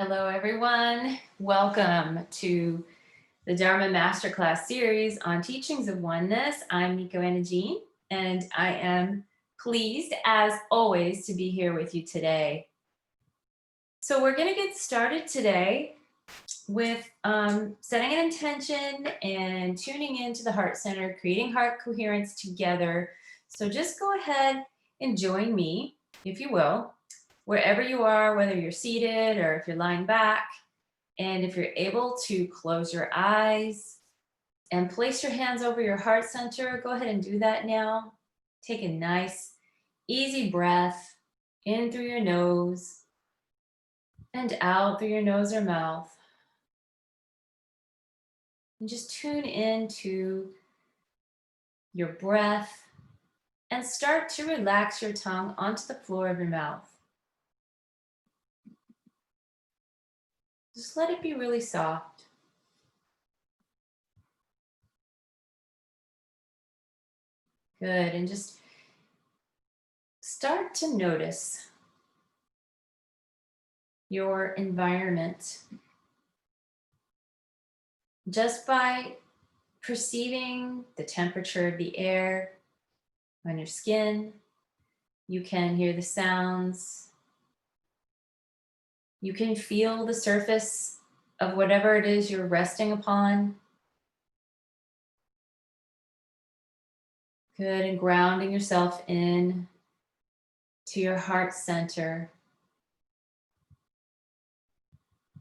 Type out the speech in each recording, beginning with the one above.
Hello, everyone. Welcome to the Dharma Masterclass series on teachings of oneness. I'm Niko Ana, and I am pleased, as always, to be here with you today. So we're going to get started today with setting an intention and tuning into the heart center, creating heart coherence together. So just go ahead and join me, if you will, wherever you are, whether you're seated or if you're lying back. And if you're able to close your eyes and place your hands over your heart center, go ahead and do that now. Take a nice, easy breath in through your nose and out through your nose or mouth. And just tune into your breath and start to relax your tongue onto the floor of your mouth. Just let it be really soft. Good, and just start to notice your environment just by perceiving the temperature of the air on your skin. You can hear the sounds. You can feel the surface of whatever it is you're resting upon. Good, and grounding yourself in to your heart center.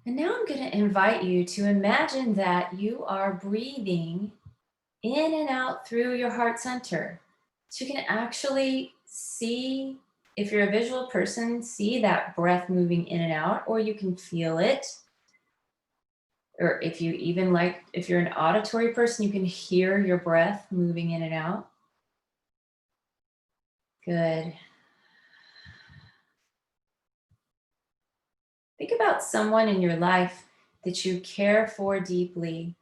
And now I'm going to invite you to imagine that you are breathing in and out through your heart center. So you can actually see, if you're a visual person, see that breath moving in and out, or you can feel it. Or if you even if you're an auditory person, you can hear your breath moving in and out. Good. Think about someone in your life that you care for deeply.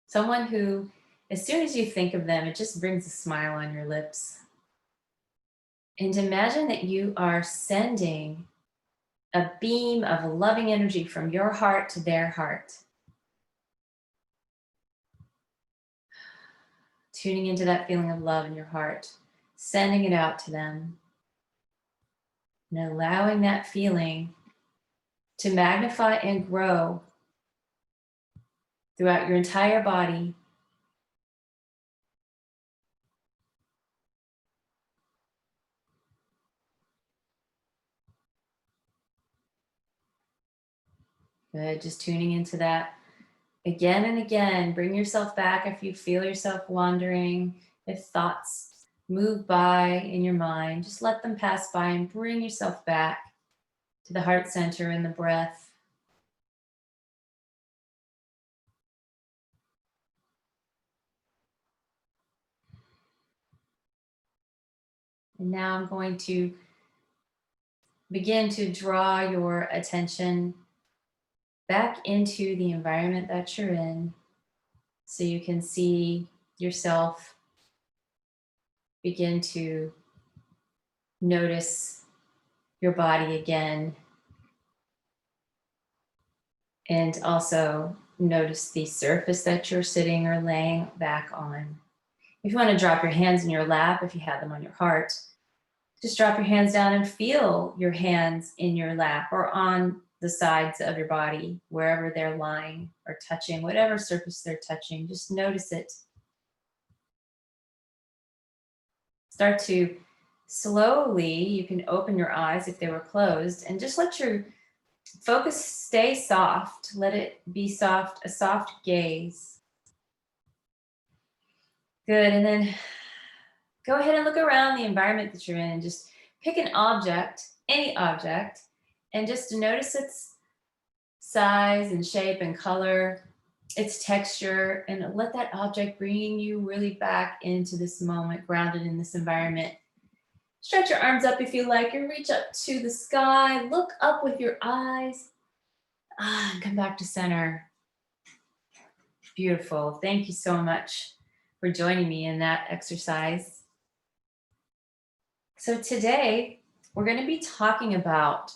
Someone who, as soon as you think of them, it just brings a smile on your lips. And imagine that you are sending a beam of loving energy from your heart to their heart. Tuning into that feeling of love in your heart, sending it out to them, and allowing that feeling to magnify and grow throughout your entire body. Good, just tuning into that again and again. Bring yourself back if you feel yourself wandering, if thoughts move by in your mind, just let them pass by and bring yourself back to the heart center and the breath. And now I'm going to begin to draw your attention back into the environment that you're in, so you can see yourself. Begin to notice your body again, and also notice the surface that you're sitting or laying back on. If you want to drop your hands in your lap, if you have them on your heart, just drop your hands down and feel your hands in your lap or on the sides of your body, wherever they're lying or touching, whatever surface they're touching, just notice it. Start to slowly, you can open your eyes if they were closed, and just let your focus stay soft. Let it be soft, a soft gaze. Good, and then go ahead and look around the environment that you're in and just pick an object, any object, and just notice its size and shape and color, its texture, and let that object bring you really back into this moment, grounded in this environment. Stretch your arms up if you like, and reach up to the sky. Look up with your eyes. And come back to center. Beautiful. Thank you so much for joining me in that exercise. So today, we're going to be talking about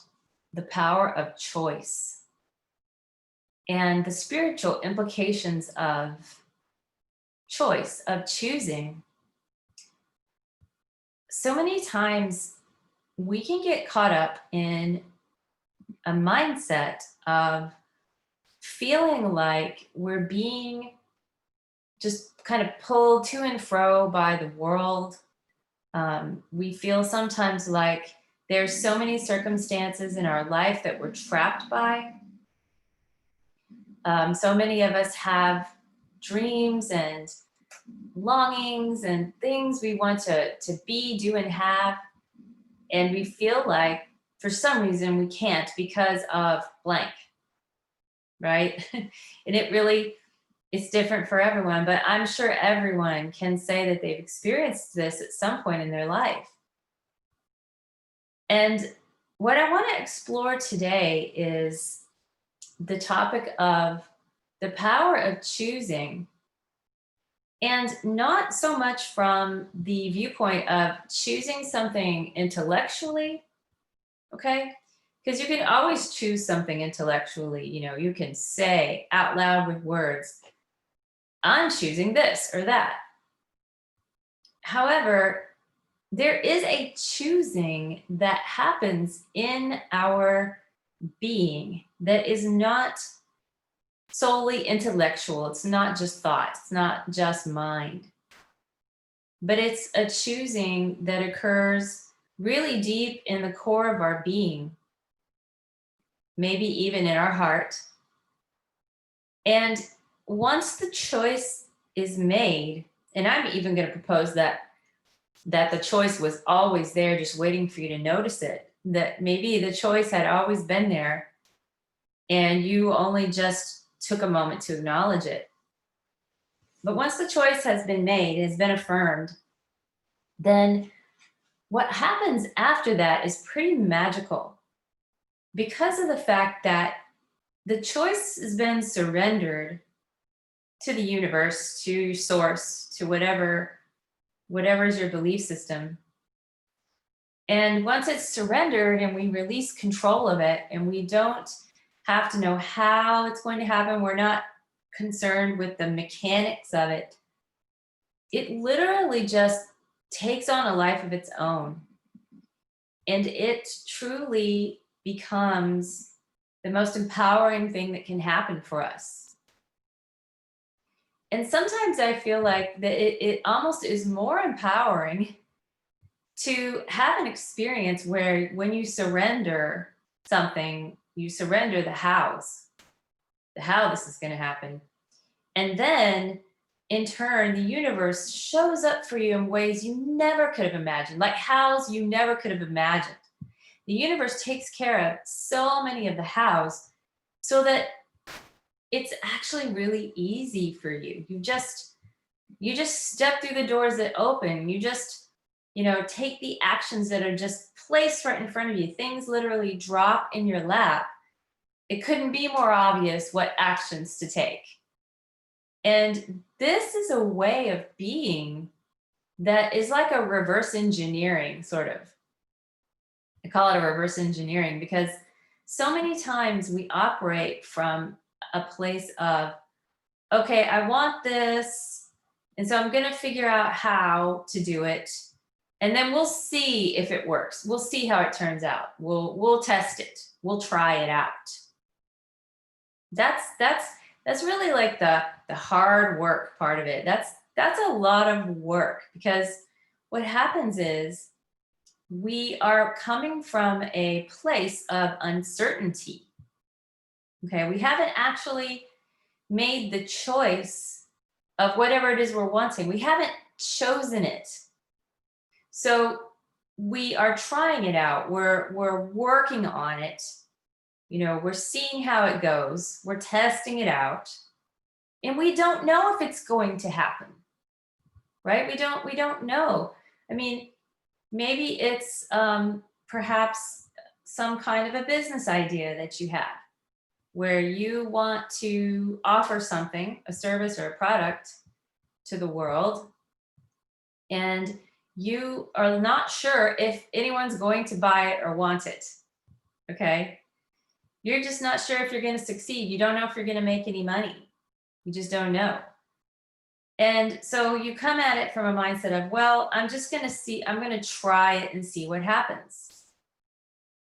the power of choice and the spiritual implications of choice, of choosing. So many times we can get caught up in a mindset of feeling like we're being just kind of pulled to and fro by the world. We feel sometimes like there's so many circumstances in our life that we're trapped by. So many of us have dreams and longings and things we want to be, do, and have. And we feel like for some reason we can't because of blank, right? And it really, it's different for everyone, but I'm sure everyone can say that they've experienced this at some point in their life. And what I want to explore today is the topic of the power of choosing, and not so much from the viewpoint of choosing something intellectually, okay? Because you can always choose something intellectually. You can say out loud with words, I'm choosing this or that. However, there is a choosing that happens in our being that is not solely intellectual. It's not just thought, it's not just mind, but it's a choosing that occurs really deep in the core of our being, maybe even in our heart. And once the choice is made, and I'm even going to propose that the choice was always there, just waiting for you to notice it, that maybe the choice had always been there and you only just took a moment to acknowledge it. But once the choice has been made, has been affirmed, then what happens after that is pretty magical, because of the fact that the choice has been surrendered to the universe, to your source, to whatever is your belief system. And once it's surrendered and we release control of it, and we don't have to know how it's going to happen, we're not concerned with the mechanics of it. It literally just takes on a life of its own. And it truly becomes the most empowering thing that can happen for us. And sometimes I feel like that it almost is more empowering to have an experience where when you surrender something, you surrender the how this is going to happen. And then in turn, the universe shows up for you in ways you never could have imagined, like hows you never could have imagined. The universe takes care of so many of the hows so that it's actually really easy for you. You just step through the doors that open. You just, take the actions that are just placed right in front of you. Things literally drop in your lap. It couldn't be more obvious what actions to take. And this is a way of being that is like a reverse engineering, sort of. I call it a reverse engineering because so many times we operate from a place of, okay, I want this, and so I'm going to figure out how to do it, and then we'll see if it works. We'll see how it turns out. We'll test it. We'll try it out. That's really like the hard work part of it. That's a lot of work, because what happens is we are coming from a place of uncertainty. Okay, we haven't actually made the choice of whatever it is we're wanting. We haven't chosen it. So we are trying it out. We're working on it. We're seeing how it goes. We're testing it out. And we don't know if it's going to happen. Right? We don't know. I mean, maybe it's perhaps some kind of a business idea that you have where you want to offer something, a service or a product to the world, and you are not sure if anyone's going to buy it or want it. Okay? You're just not sure if you're going to succeed. You don't know if you're going to make any money. You just don't know. And so you come at it from a mindset of, well, I'm going to try it and see what happens.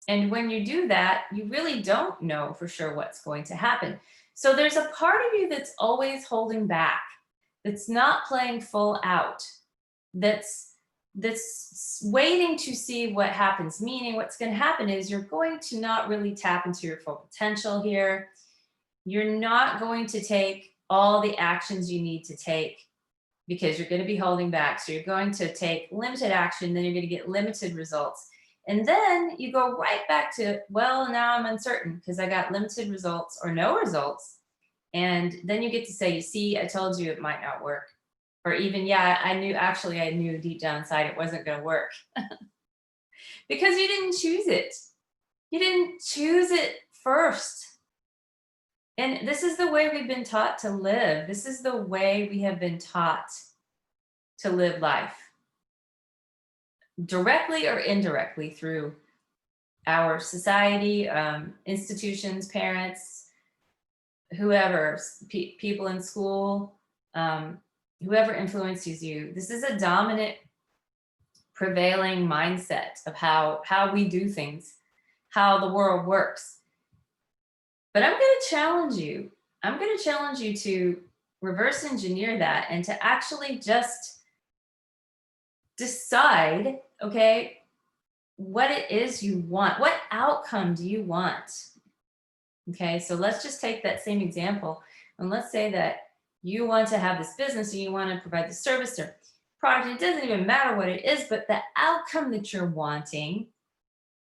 And when you do that, you really don't know for sure what's going to happen. So there's a part of you that's always holding back, that's not playing full out, that's waiting to see what happens. Meaning what's going to happen is you're going to not really tap into your full potential here. You're not going to take all the actions you need to take because you're going to be holding back. So you're going to take limited action, then you're going to get limited results. And then you go right back to, well, now I'm uncertain because I got limited results or no results. And then you get to say, you see, I told you it might not work. Or even, yeah, I knew deep down inside it wasn't going to work. Because you didn't choose it. You didn't choose it first. And this is the way we've been taught to live. This is the way we have been taught to live life. Directly or indirectly through our society, institutions, parents, whoever, people in school, whoever influences you. This is a dominant, prevailing mindset of how we do things, how the world works. But I'm going to challenge you. I'm going to challenge you to reverse engineer that and to actually just decide, okay, what it is you want. What outcome do you want? Okay, so let's just take that same example. And let's say that you want to have this business and you want to provide the service or product. It doesn't even matter what it is, but the outcome that you're wanting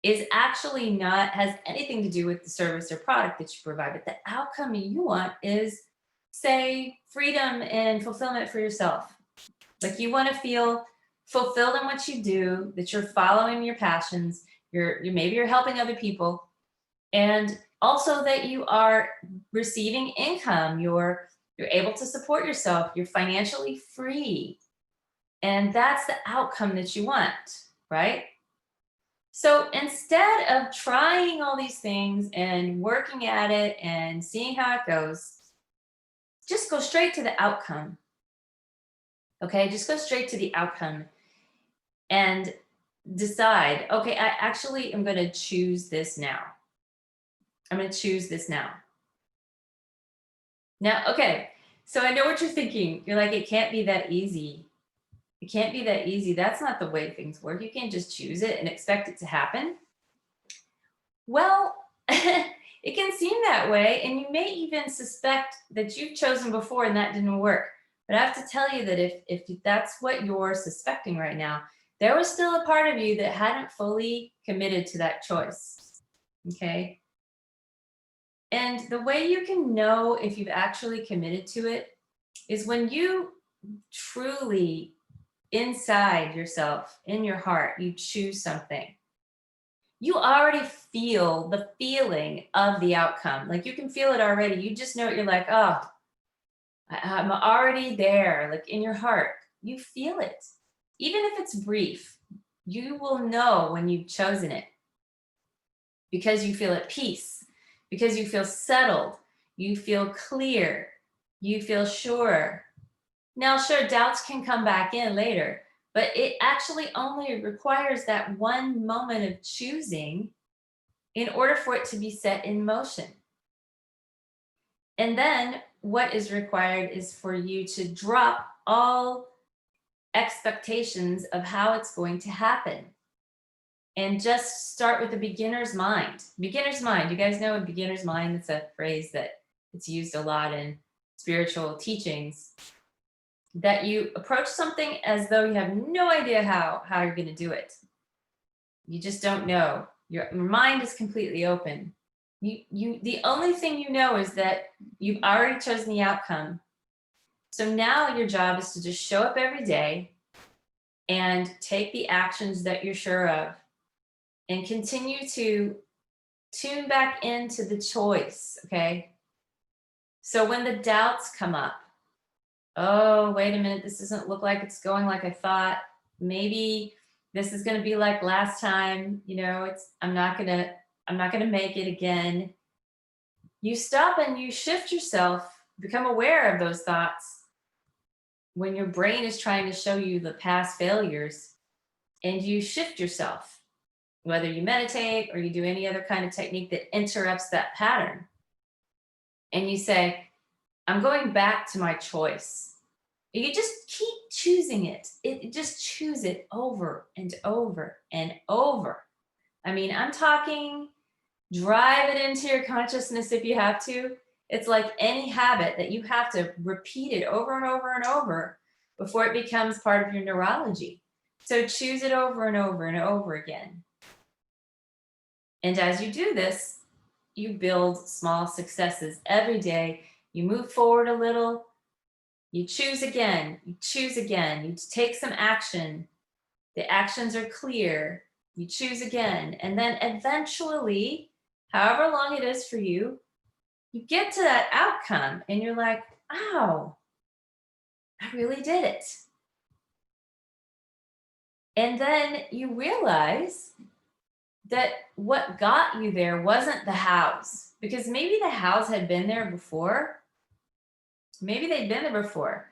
is actually has anything to do with the service or product that you provide. But the outcome you want is, say, freedom and fulfillment for yourself. Like you want to feel fulfilled in what you do, that you're following your passions, maybe you're helping other people, and also that you are receiving income, you're able to support yourself, you're financially free. And that's the outcome that you want, right? So instead of trying all these things and working at it and seeing how it goes, just go straight to the outcome. Okay, just go straight to the outcome and decide, okay, I actually am going to choose this now. I'm going to choose this now. Now, okay, so I know what you're thinking. You're like, it can't be that easy. It can't be that easy. That's not the way things work. You can't just choose it and expect it to happen. Well, it can seem that way, and you may even suspect that you've chosen before and that didn't work. But I have to tell you that if that's what you're suspecting right now, there was still a part of you that hadn't fully committed to that choice. Okay? And the way you can know if you've actually committed to it is when you truly, inside yourself, in your heart, you choose something. You already feel the feeling of the outcome. Like you can feel it already. You just know it. You're like, oh, I'm already there. Like in your heart, you feel it. Even if it's brief, you will know when you've chosen it because you feel at peace, because you feel settled, you feel clear, you feel sure. Now, sure, doubts can come back in later, but it actually only requires that one moment of choosing in order for it to be set in motion. And then what is required is for you to drop all expectations of how it's going to happen and just start with a beginner's mind. Beginner's mind. You guys know a beginner's mind? It's a phrase that it's used a lot in spiritual teachings. That you approach something as though you have no idea how you're going to do it. You just don't know. Your mind is completely open. The only thing you know is that you've already chosen the outcome. So now your job is to just show up every day and take the actions that you're sure of and continue to tune back into the choice, okay? So when the doubts come up, oh, wait a minute, this doesn't look like it's going like I thought. Maybe this is going to be like last time, I'm not going to make it again. you stop and you shift yourself, become aware of those thoughts when your brain is trying to show you the past failures, and you shift yourself, whether you meditate or you do any other kind of technique that interrupts that pattern. And you say, I'm going back to my choice. You just keep choosing it. Just choose it over and over and over. I mean, I'm talking drive it into your consciousness if you have to. It's like any habit that you have to repeat it over and over and over before it becomes part of your neurology. So choose it over and over and over again. And as you do this, you build small successes every day. You move forward a little, you choose again, you take some action. The actions are clear, you choose again. And then eventually, however long it is for you, you get to that outcome and you're like, wow, I really did it. And then you realize that what got you there wasn't the hows, because maybe the hows had been there before. Maybe they'd been there before,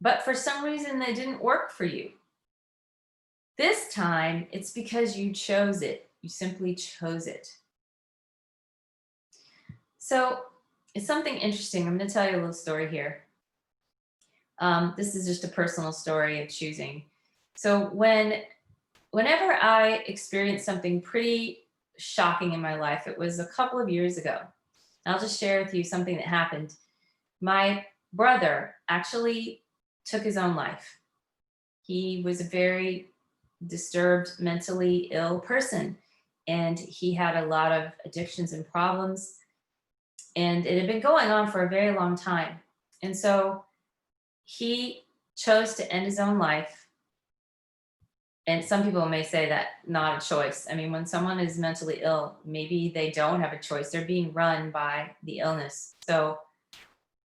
but for some reason they didn't work for you. This time it's because you chose it. You simply chose it. So it's something interesting. I'm going to tell you a little story here. This is just a personal story of choosing. So whenever I experienced something pretty shocking in my life, it was a couple of years ago. I'll just share with you something that happened. My brother actually took his own life. He was a very disturbed, mentally ill person, and he had a lot of addictions and problems, and it had been going on for a very long time. And so he chose to end his own life. And some people may say that not a choice. I mean, when someone is mentally ill, maybe they don't have a choice. They're being run by the illness. So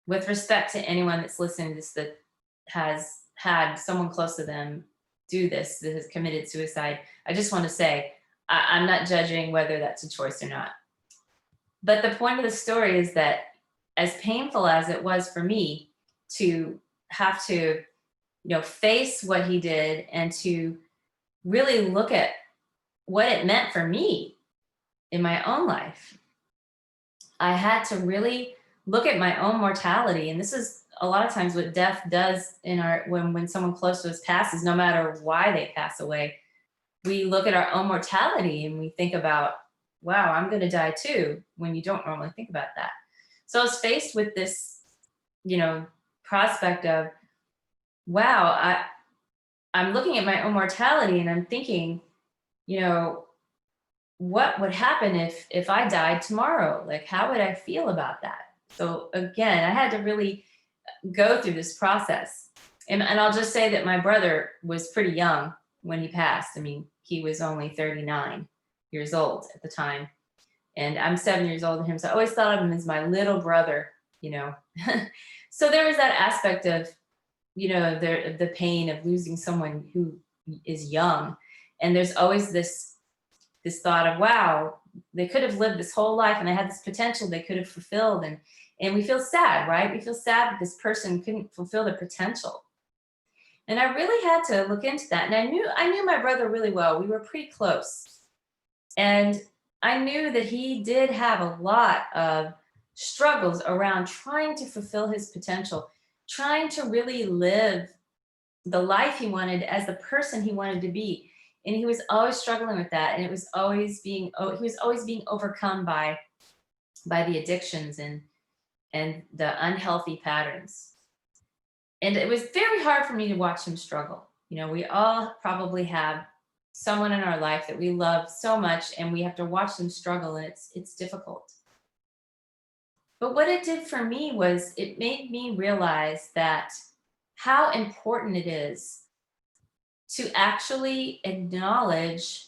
with respect to anyone that's listening to this that has had someone close to them do this, that has committed suicide, I just want to say, I'm not judging whether that's a choice or not. But the point of the story is that as painful as it was for me to have to, face what he did and to really look at what it meant for me in my own life, I had to really look at my own mortality. And this is a lot of times what death does in when someone close to us passes, no matter why they pass away, we look at our own mortality and we think about, wow, I'm going to die too, when you don't normally think about that. So I was faced with this, prospect of, wow, I'm looking at my own mortality and I'm thinking, what would happen if I died tomorrow? Like, how would I feel about that? So again, I had to really go through this process. And I'll just say that my brother was pretty young when he passed. I mean, he was only 39 years old at the time. And I'm 7 years older than him. So I always thought of him as my little brother, So there was that aspect of, the pain of losing someone who is young. And there's always this thought of, wow, they could have lived this whole life and they had this potential they could have fulfilled. And we feel sad, right? We feel sad that this person couldn't fulfill their potential. And I really had to look into that. And I knew my brother really well. We were pretty close. And I knew that he did have a lot of struggles around trying to fulfill his potential, trying to really live the life he wanted as the person he wanted to be. And he was always struggling with that. And he was always being overcome by the addictions and the unhealthy patterns. And it was very hard for me to watch him struggle. We all probably have someone in our life that we love so much and we have to watch them struggle, and it's difficult. But what it did for me was it made me realize that how important it is to actually acknowledge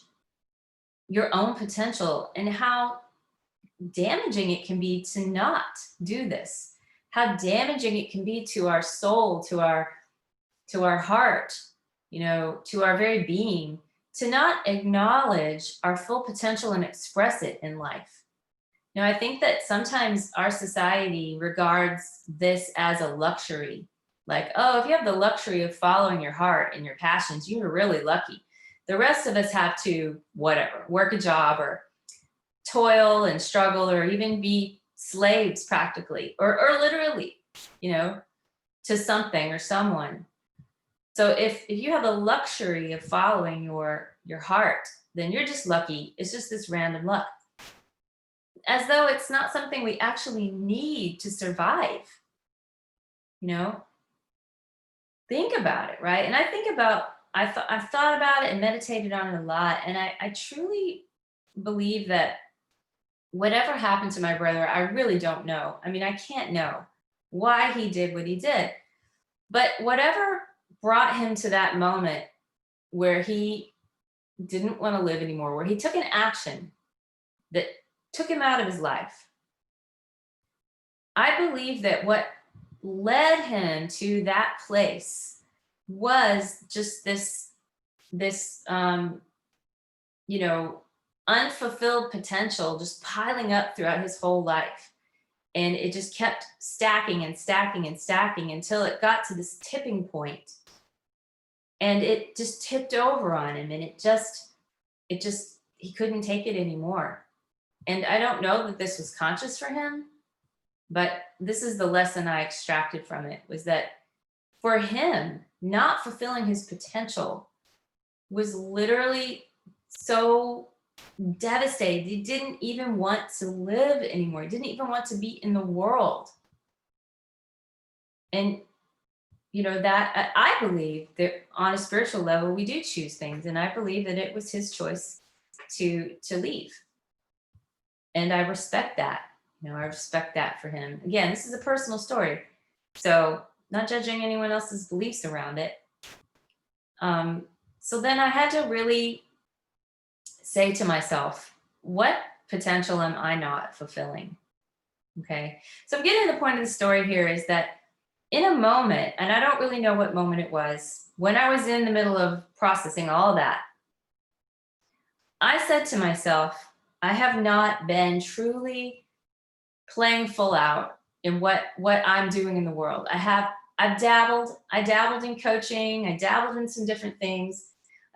your own potential and how damaging it can be to not do this, how damaging it can be to our soul, to our heart, to our very being, to not acknowledge our full potential and express it in life. I think that sometimes our society regards this as a luxury. Like, oh, if you have the luxury of following your heart and your passions, you're really lucky. The rest of us have to, whatever, work a job or toil and struggle or even be slaves practically or literally, you know, to something or someone. So if you have the luxury of following your heart, then you're just lucky. It's just this random luck. As though it's not something we actually need to survive, you know? Think about it, right? And I think about I've thought about it and meditated on it a lot. And I truly believe that whatever happened to my brother, I really don't know. I mean, I can't know why he did what he did. But whatever brought him to that moment where he didn't want to live anymore, where he took an action that took him out of his life. I believe that what led him to that place was just this you know, unfulfilled potential just piling up throughout his whole life. And it just kept stacking and stacking and stacking until it got to this tipping point. And it just tipped over on him. And he couldn't take it anymore. And I don't know that this was conscious for him, but this is the lesson I extracted from it, was that for him, not fulfilling his potential was literally so devastated. He didn't even want to live anymore. He didn't even want to be in the world. And that I believe that on a spiritual level, we do choose things. And I believe that it was his choice to leave. And I respect that. I respect that for him. Again, this is a personal story, so not judging anyone else's beliefs around it. So then I had to really say to myself, what potential am I not fulfilling? Okay. So I'm getting to the point of the story here is that in a moment, and I don't really know what moment it was, when I was in the middle of processing all that, I said to myself, I have not been truly playing full out in what I'm doing in the world. I dabbled in coaching, I dabbled in some different things.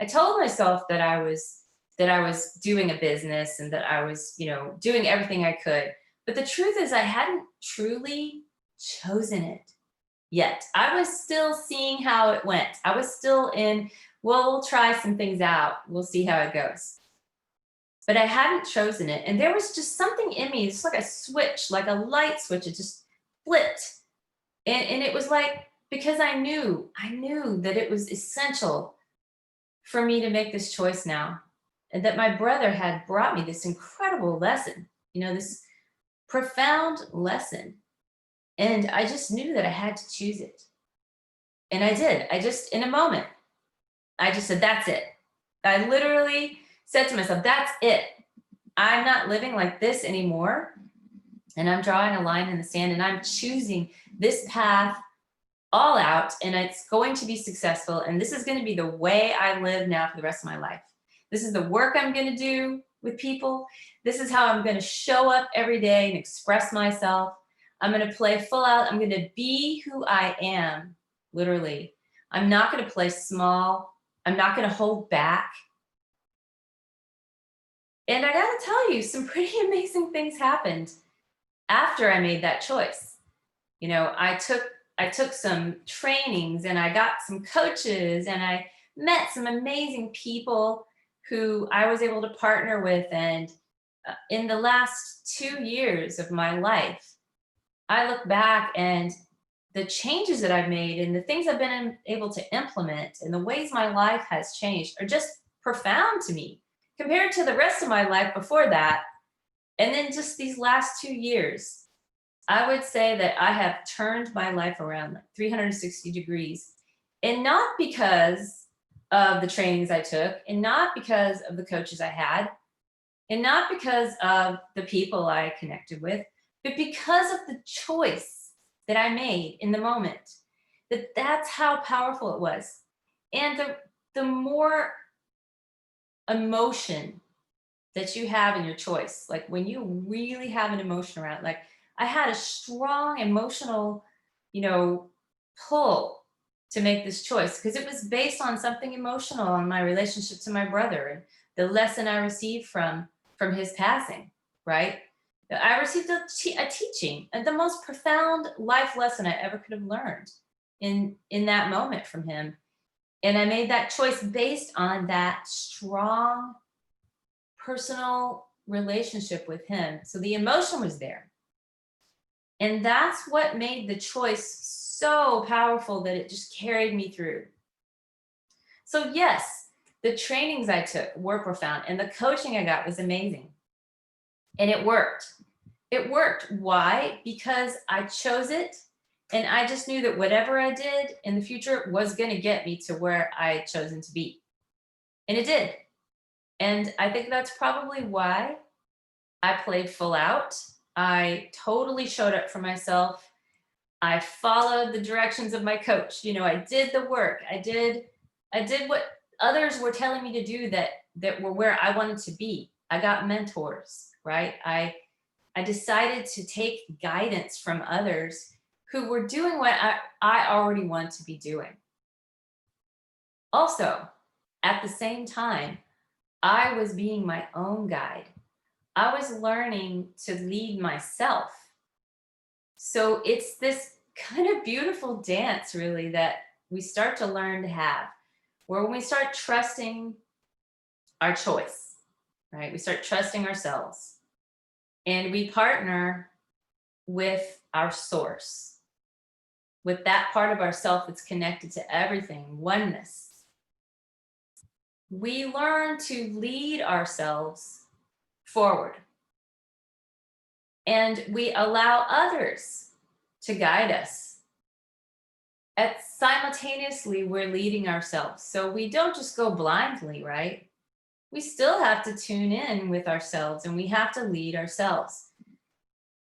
I told myself that I was doing a business and that I was, doing everything I could. But the truth is I hadn't truly chosen it yet. I was still seeing how it went. I was still in, well, we'll try some things out. We'll see how it goes. But I hadn't chosen it. And there was just something in me, it's like a switch, like a light switch. It just flipped. And it was like, because I knew that it was essential for me to make this choice now. And that my brother had brought me this incredible lesson, this profound lesson. And I just knew that I had to choose it. And I did. In a moment, I just said, that's it. I literally said to myself, that's it. I'm not living like this anymore. And I'm drawing a line in the sand and I'm choosing this path all out, and it's going to be successful. And this is going to be the way I live now for the rest of my life. This is the work I'm going to do with people. This is how I'm going to show up every day and express myself. I'm going to play full out. I'm going to be who I am, literally. I'm not going to play small. I'm not going to hold back. And I got to tell you, some pretty amazing things happened after I made that choice. I took some trainings and I got some coaches and I met some amazing people who I was able to partner with. And in the last 2 years of my life, I look back and the changes that I've made and the things I've been able to implement and the ways my life has changed are just profound to me compared to the rest of my life before that. And then just these last 2 years, I would say that I have turned my life around like 360 degrees, and not because of the trainings I took, and not because of the coaches I had, and not because of the people I connected with, but because of the choice that I made in the moment. That's how powerful it was. And the more emotion that you have in your choice. Like when you really have an emotion around, like I had a strong emotional, pull to make this choice because it was based on something emotional on my relationship to my brother and the lesson I received from his passing, right? I received a teaching, and the most profound life lesson I ever could have learned in that moment from him. And I made that choice based on that strong personal relationship with him. So the emotion was there. And that's what made the choice so powerful that it just carried me through. So yes, the trainings I took were profound and the coaching I got was amazing. And it worked. It worked. Why? Because I chose it. And I just knew that whatever I did in the future was going to get me to where I had chosen to be. And it did. And I think that's probably why I played full out. I totally showed up for myself. I followed the directions of my coach. I did the work. I did what others were telling me to do that were where I wanted to be. I got mentors, right? I decided to take guidance from others who were doing what I already want to be doing. Also, at the same time, I was being my own guide. I was learning to lead myself. So it's this kind of beautiful dance, really, that we start to learn to have, where when we start trusting our choice, right? We start trusting ourselves and we partner with our source, with that part of ourself that's connected to everything, oneness. We learn to lead ourselves forward. And we allow others to guide us. And simultaneously, we're leading ourselves. So we don't just go blindly, right? We still have to tune in with ourselves and we have to lead ourselves.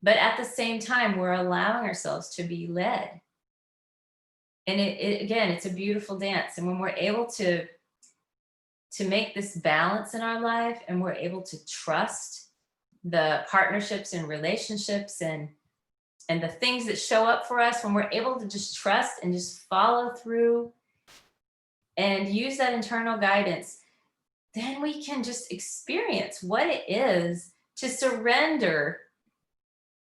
But at the same time, we're allowing ourselves to be led. And again, it's a beautiful dance. And when we're able to make this balance in our life and we're able to trust the partnerships and relationships and the things that show up for us, when we're able to just trust and just follow through and use that internal guidance, then we can just experience what it is to surrender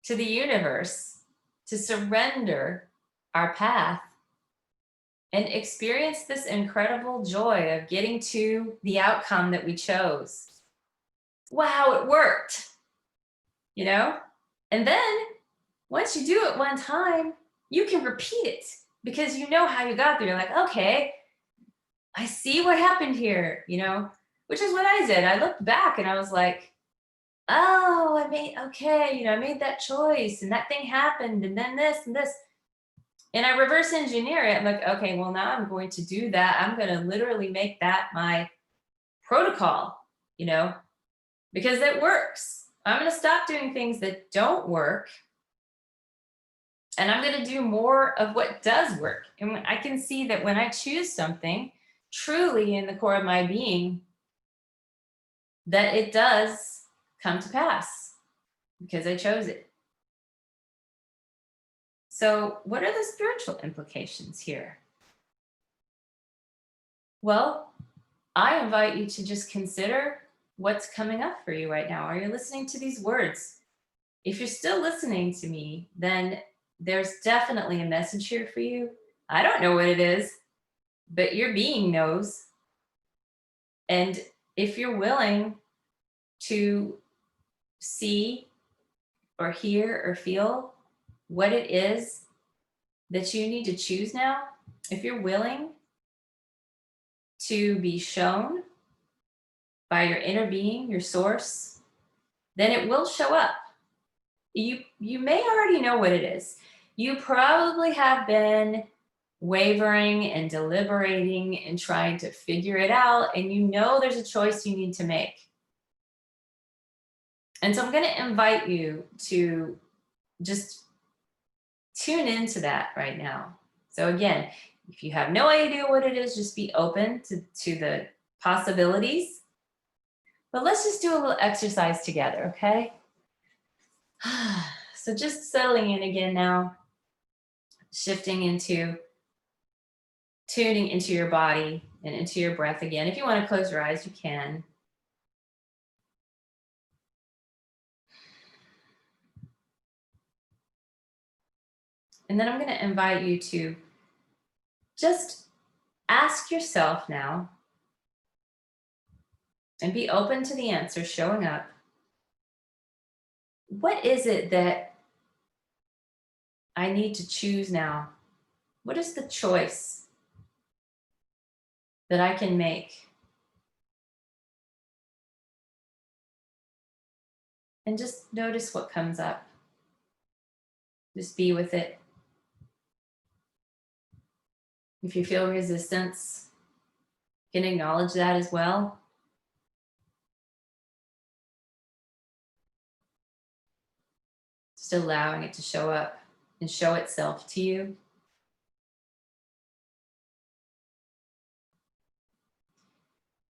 to the universe, to surrender our path and experience this incredible joy of getting to the outcome that we chose. Wow, it worked, And then once you do it one time, you can repeat it because you know how you got there. You're like, okay, I see what happened here, which is what I did. I looked back and I was like, oh, I made that choice and that thing happened and then this and this. And I reverse engineer it. I'm like, okay, well, now I'm going to do that. I'm going to literally make that my protocol, because it works. I'm going to stop doing things that don't work. And I'm going to do more of what does work. And I can see that when I choose something truly in the core of my being, that it does come to pass because I chose it. So what are the spiritual implications here? Well, I invite you to just consider what's coming up for you right now. Are you listening to these words? If you're still listening to me, then there's definitely a message here for you. I don't know what it is, but your being knows. And if you're willing to see or hear or feel what it is that you need to choose now, if you're willing to be shown by your inner being, your source, then it will show up. You may already know what it is. You probably have been wavering and deliberating and trying to figure it out, and there's a choice you need to make. And so I'm going to invite you to just tune into that right now. So again, if you have no idea what it is, just be open to the possibilities. But let's just do a little exercise together, okay? So just settling in again now, shifting into tuning into your body and into your breath again. If you want to close your eyes, you can. And then I'm going to invite you to just ask yourself now and be open to the answer showing up. What is it that I need to choose now? What is the choice that I can make? And just notice what comes up. Just be with it. If you feel resistance, you can acknowledge that as well. Just allowing it to show up and show itself to you.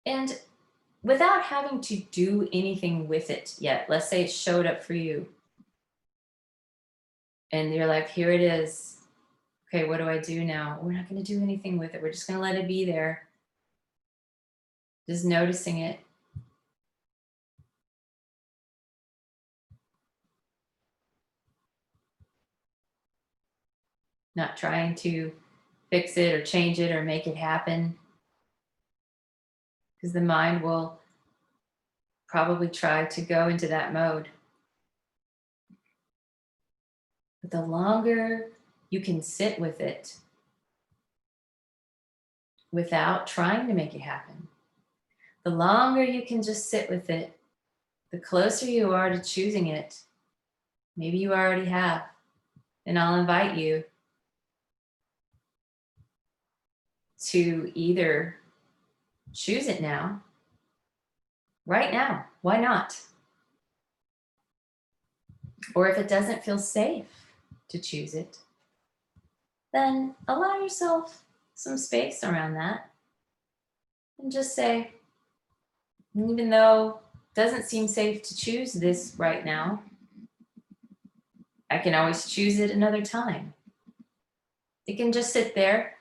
And without having to do anything with it yet, let's say it showed up for you. And you're like, here it is. Okay, what do I do now? We're not going to do anything with it. We're just going to let it be there. Just noticing it. Not trying to fix it or change it or make it happen. Because the mind will probably try to go into that mode. But the longer you can sit with it without trying to make it happen, the longer you can just sit with it, the closer you are to choosing it. Maybe you already have. And I'll invite you to either choose it now, right now. Why not? Or if it doesn't feel safe to choose it, then allow yourself some space around that. And just say, even though it doesn't seem safe to choose this right now, I can always choose it another time. It can just sit there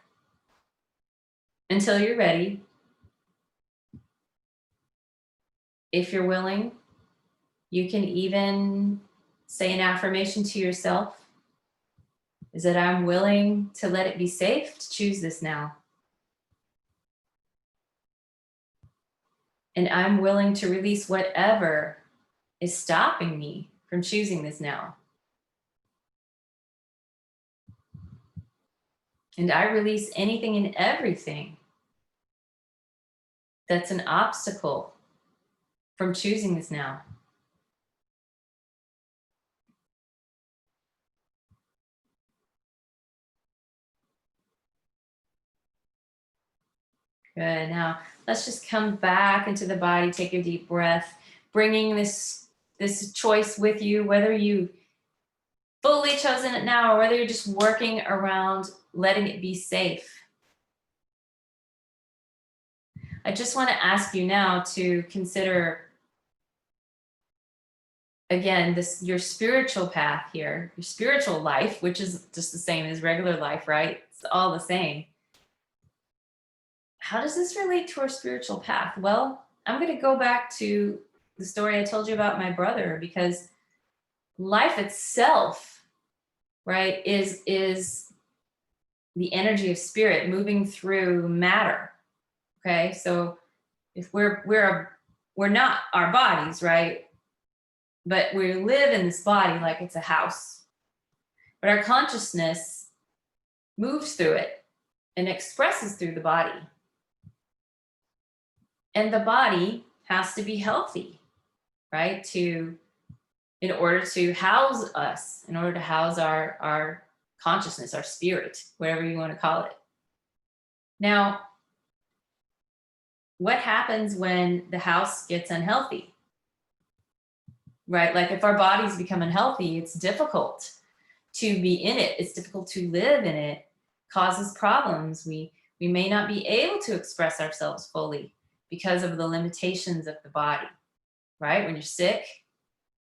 until you're ready. If you're willing, you can even say an affirmation to yourself. Is that I'm willing to let it be safe to choose this now. And I'm willing to release whatever is stopping me from choosing this now. And I release anything and everything that's an obstacle from choosing this now. Good. Now, let's just come back into the body. Take a deep breath, bringing this choice with you, whether you fully chosen it now or whether you're just working around letting it be safe. I just want to ask you now to consider, again, your spiritual path here, your spiritual life, which is just the same as regular life, right? It's all the same. How does this relate to our spiritual path? Well, I'm going to go back to the story I told you about my brother, because life itself, right, is the energy of spirit moving through matter. Okay, so if we're not our bodies, right, but we live in this body like it's a house, but our consciousness moves through it and expresses through the body. And the body has to be healthy, right? In order to house us, in order to house our consciousness, our spirit, whatever you want to call it. Now, what happens when the house gets unhealthy? Right? Like if our bodies become unhealthy, it's difficult to be in it. It's difficult to live in it. Causes problems. We may not be able to express ourselves fully because of the limitations of the body. right? When you're sick,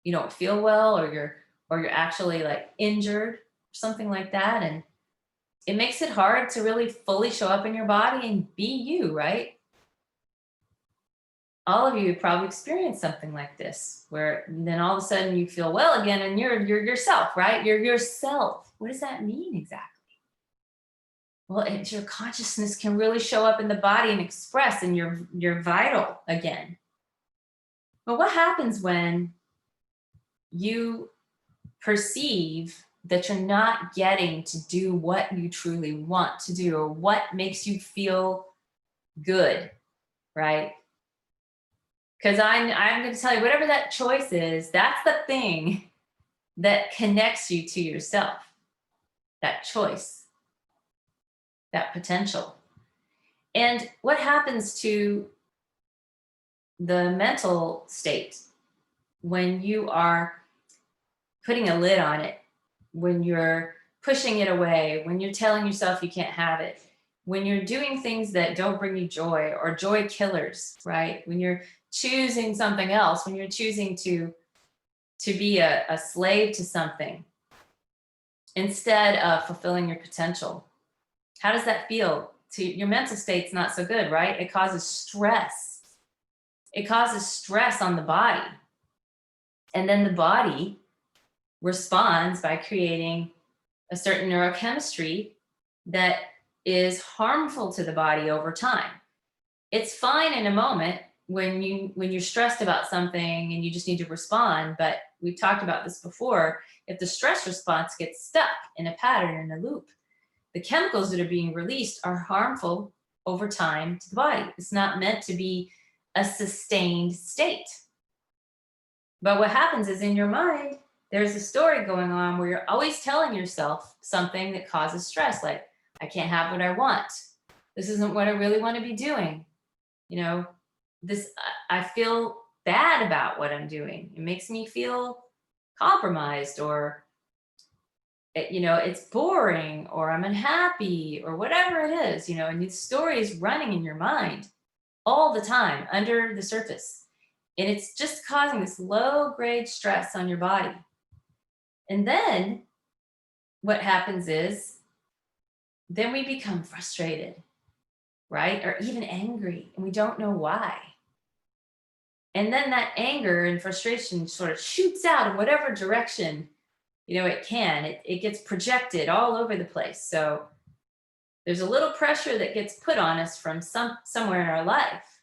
you don't feel well, or you're actually like injured or something like that. And it makes it hard to really fully show up in your body and be you, right? All of you have probably experienced something like this, where then all of a sudden you feel well again and you're yourself, right? You're yourself. What does that mean exactly? Well, it's your consciousness can really show up in the body and express, and you're vital again. But what happens when you perceive that you're not getting to do what you truly want to do, or what makes you feel good, right? Because I'm going to tell you, whatever that choice is, that's the thing that connects you to yourself. That choice, that potential. And what happens to the mental state when you are putting a lid on it, when you're pushing it away, when you're telling yourself you can't have it, when you're doing things that don't bring you joy, or joy killers, right? When you're choosing something else, when you're choosing to be a slave to something instead of fulfilling your potential. How does that feel? To your mental state's not so good, right? It causes stress. It causes stress on the body. And then the body responds by creating a certain neurochemistry that is harmful to the body over time. It's fine in a moment when you're stressed about something and you just need to respond, but we've talked about this before. If the stress response gets stuck in a pattern, in a loop, the chemicals that are being released are harmful over time to the body. It's not meant to be a sustained state. But what happens is, in your mind, there's a story going on where you're always telling yourself something that causes stress, like, I can't have what I want. This isn't what I really want to be doing. You know, this, I feel bad about what I'm doing. It makes me feel compromised, or it's boring, or I'm unhappy, or whatever it is, and the story is running in your mind all the time under the surface. And it's just causing this low grade stress on your body. And then what happens is, then we become frustrated, right? Or even angry, and we don't know why. And then that anger and frustration sort of shoots out in whatever direction, it can. It gets projected all over the place. So there's a little pressure that gets put on us from somewhere in our life,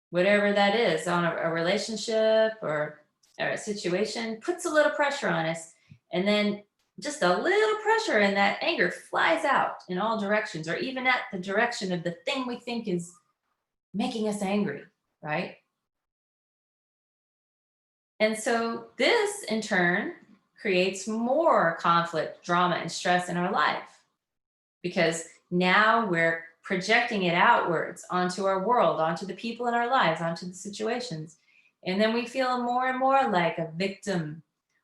whatever that is, on a relationship or a situation, puts a little pressure on us. And then just a little pressure, and that anger flies out in all directions, or even at the direction of the thing we think is making us angry, right? And so this in turn creates more conflict, drama, and stress in our life, because now we're projecting it outwards onto our world, onto the people in our lives, onto the situations. And then we feel more and more like a victim.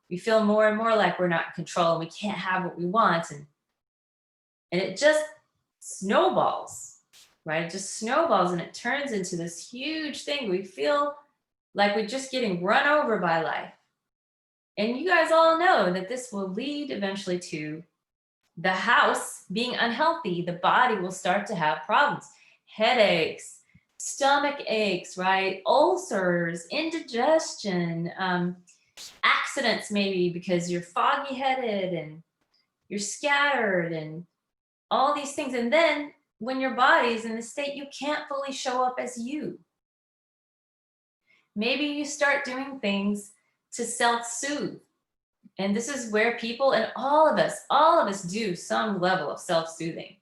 We feel more and more like we're not in control and we can't have what we want. And it just snowballs, right? It just snowballs, and it turns into this huge thing. We feel like we're just getting run over by life. And you guys all know that this will lead eventually to the house being unhealthy. The body will start to have problems, headaches, stomach aches, right? Ulcers, indigestion, accidents, maybe because you're foggy headed and you're scattered, and all these things. And then when your body is in a state you can't fully show up as you, maybe you start doing things to self-soothe. And this is where people, and all of us do some level of self-soothing.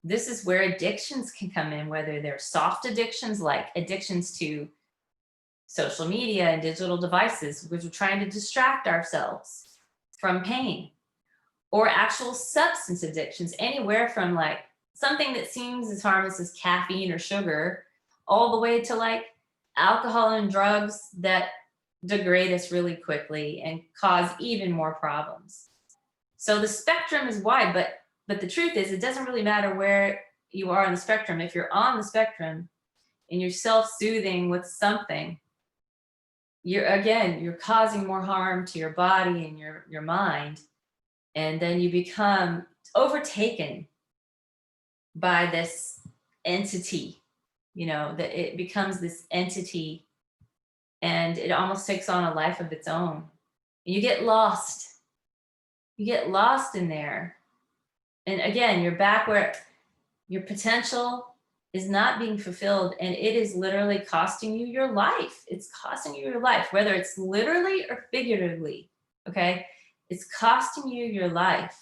This is where addictions can come in, whether they're soft addictions, like addictions to social media and digital devices, because we're trying to distract ourselves from pain, or actual substance addictions, anywhere from like something that seems as harmless as caffeine or sugar, all the way to like alcohol and drugs that degrade us really quickly and cause even more problems. So the spectrum is wide, but the truth is, it doesn't really matter where you are on the spectrum. If you're on the spectrum and you're self-soothing with something, you're causing more harm to your body and your mind. And then you become overtaken by this entity, that it becomes this entity, and it almost takes on a life of its own. And you get lost. You get lost in there. And again, you're back where your potential is not being fulfilled, and it is literally costing you your life. It's costing you your life, whether it's literally or figuratively, okay? It's costing you your life,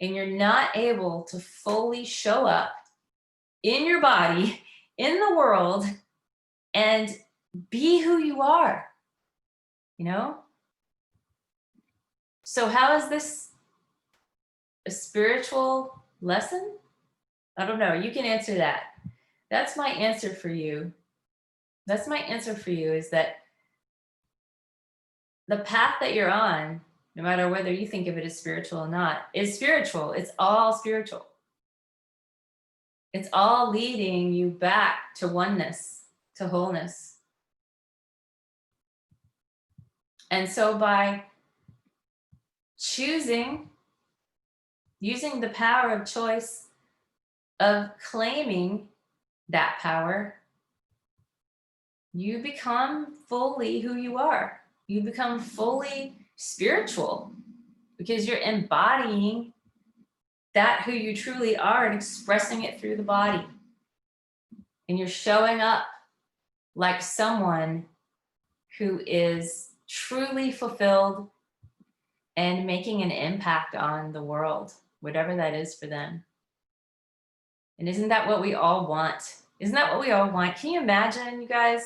and you're not able to fully show up in your body, in the world, and be who you are, So how is this a spiritual lesson? I don't know. You can answer that. That's my answer for you. That's my answer for you, is that the path that you're on, no matter whether you think of it as spiritual or not, is spiritual. It's all spiritual. It's all leading you back to oneness, to wholeness. And so by choosing, using the power of choice, of claiming that power, you become fully who you are. You become fully spiritual, because you're embodying that who you truly are and expressing it through the body. And you're showing up like someone who is truly fulfilled and making an impact on the world, whatever that is for them. And isn't that what we all want? Isn't that what we all want? Can you imagine, you guys,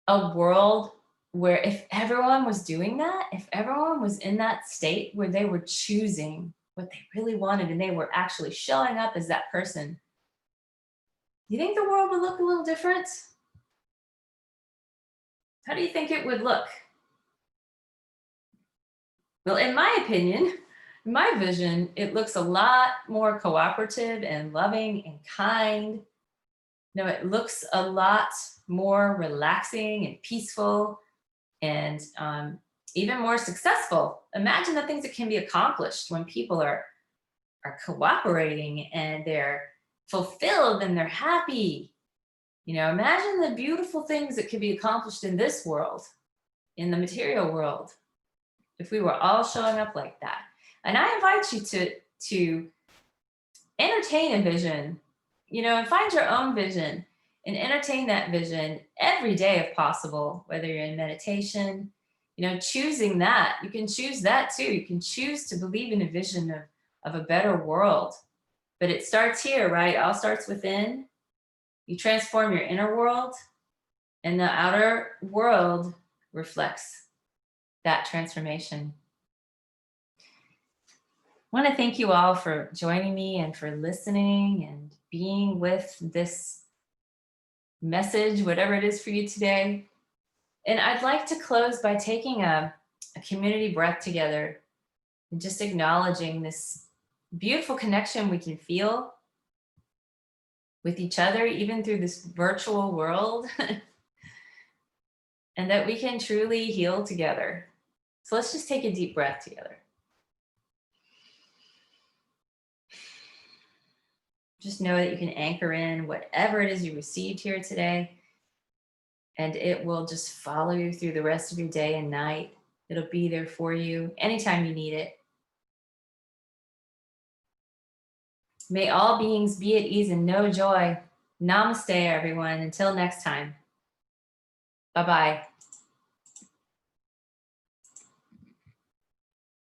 a world where if everyone was doing that, if everyone was in that state where they were choosing what they really wanted and they were actually showing up as that person, do you think the world would look a little different? How do you think it would look? Well, in my opinion, in my vision, it looks a lot more cooperative and loving and kind. It looks a lot more relaxing and peaceful, and even more successful. Imagine the things that can be accomplished when people are cooperating and they're fulfilled and they're happy. Imagine the beautiful things that could be accomplished in this world, in the material world, if we were all showing up like that. And I invite you to entertain a vision, and find your own vision and entertain that vision every day if possible, whether you're in meditation, choosing that. You can choose that too. You can choose to believe in a vision of a better world. But it starts here, right? It all starts within. You transform your inner world, and the outer world reflects that transformation. I want to thank you all for joining me and for listening and being with this message, whatever it is for you today. And I'd like to close by taking a community breath together and just acknowledging this beautiful connection we can feel with each other, even through this virtual world, and that we can truly heal together. So let's just take a deep breath together. Just know that you can anchor in whatever it is you received here today, and it will just follow you through the rest of your day and night. It'll be there for you anytime you need it. May all beings be at ease and know joy. Namaste, everyone. Until next time. Bye-bye.